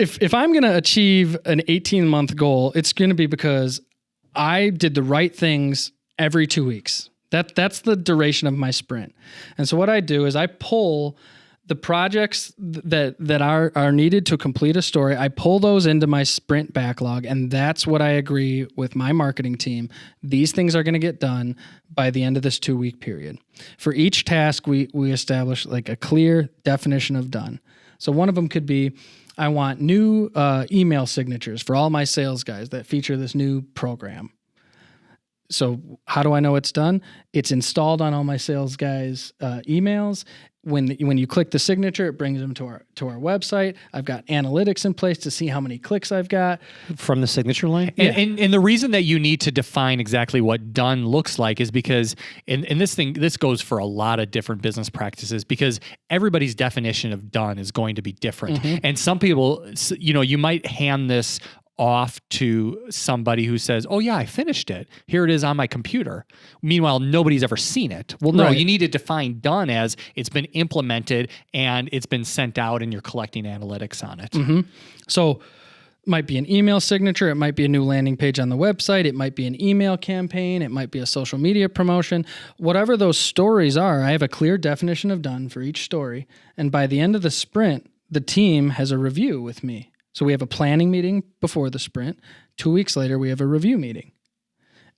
if I'm going to achieve an 18-month goal, it's going to be because I did the right things every 2 weeks. That's the duration of my sprint. And so what I do is I pull the projects that are needed to complete a story. I pull those into my sprint backlog, and that's what I agree with my marketing team. These things are going to get done by the end of this 2-week period. For each task, we establish like a clear definition of done. So one of them could be, I want new email signatures for all my sales guys that feature this new program. So how do I know it's done? It's installed on all my sales guys' emails. When you click the signature, it brings them to our website. I've got analytics in place to see how many clicks I've got from the signature line. Yeah. And the reason that you need to define exactly what done looks like is because this goes for a lot of different business practices, because everybody's definition of done is going to be different. Mm-hmm. And some people, you might hand this off to somebody who says, oh yeah, I finished it. Here it is on my computer. Meanwhile, nobody's ever seen it. Well, no, You need to define done as it's been implemented and it's been sent out and you're collecting analytics on it. Mm-hmm. So it might be an email signature. It might be a new landing page on the website. It might be an email campaign. It might be a social media promotion. Whatever those stories are, I have a clear definition of done for each story. And by the end of the sprint, the team has a review with me. So we have a planning meeting before the sprint. 2 weeks later, we have a review meeting.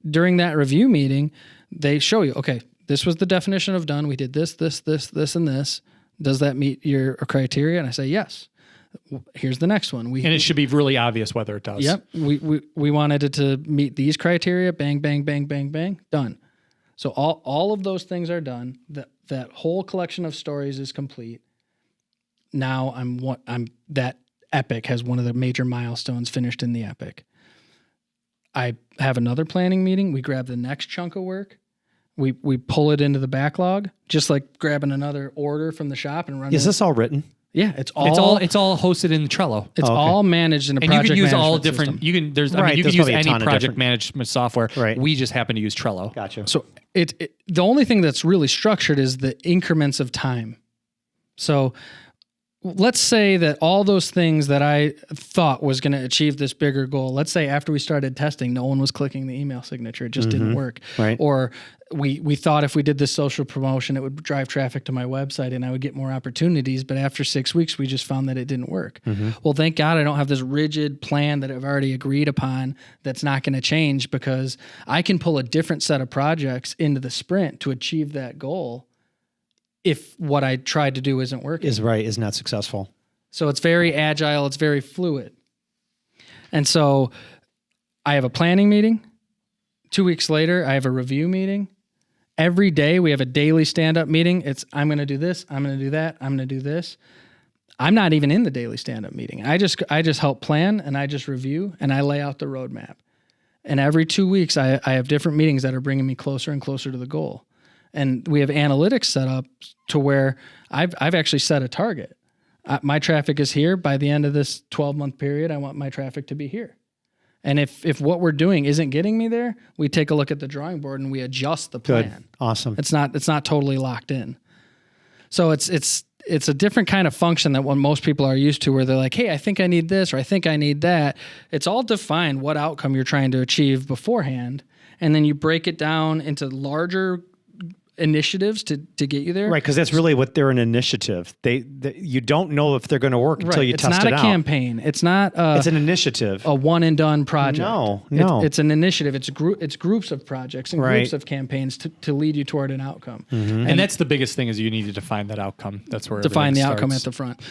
During that review meeting, they show you, okay, this was the definition of done. We did this, and this. Does that meet your criteria? And I say, yes. Here's the next one. And it should be really obvious whether it does. Yep. We wanted it to meet these criteria. Bang, bang, bang, bang, bang. Done. So all of those things are done. That whole collection of stories is complete. Now that epic has one of the major milestones finished in the epic. I have another planning meeting. We grab the next chunk of work. We pull it into the backlog, just like grabbing another order from the shop and running. Is this all written? Yeah, it's all hosted in Trello. It's all managed in a project management system. And you can use all different. System. You can use any project management software. Right. We just happen to use Trello. Gotcha. So the only thing that's really structured is the increments of time. So let's say that all those things that I thought was going to achieve this bigger goal, let's say after we started testing, no one was clicking the email signature. It just didn't work. Right. Or we thought if we did this social promotion, it would drive traffic to my website and I would get more opportunities. But after 6 weeks, we just found that it didn't work. Mm-hmm. Well, thank God I don't have this rigid plan that I've already agreed upon that's not going to change, because I can pull a different set of projects into the sprint to achieve that goal if what I tried to do isn't working. Is not successful. So it's very agile. It's very fluid. And so I have a planning meeting. 2 weeks later, I have a review meeting. Every day we have a daily stand-up meeting. It's, I'm going to do this. I'm going to do that. I'm going to do this. I'm not even in the daily stand-up meeting. I just help plan, and I just review, and I lay out the roadmap. And every 2 weeks, I have different meetings that are bringing me closer and closer to the goal. And we have analytics set up to where I've actually set a target. My traffic is here. By the end of this 12-month period, I want my traffic to be here. And if what we're doing isn't getting me there, we take a look at the drawing board and we adjust the plan. Good. Awesome. It's not totally locked in. So it's a different kind of function that what most people are used to, where they're like, hey, I think I need this, or I think I need that. It's all defined what outcome you're trying to achieve beforehand. And then you break it down into larger initiatives to get you there. Right, because that's really what they're an initiative. You don't know if they're going to work until you test it out. It's not a campaign. It's not it's an initiative. A one and done project. No. It's an initiative. It's groups of projects and groups of campaigns to lead you toward an outcome. Mm-hmm. And that's the biggest thing, is you need to define that outcome. That's where define the starts. outcome at the front.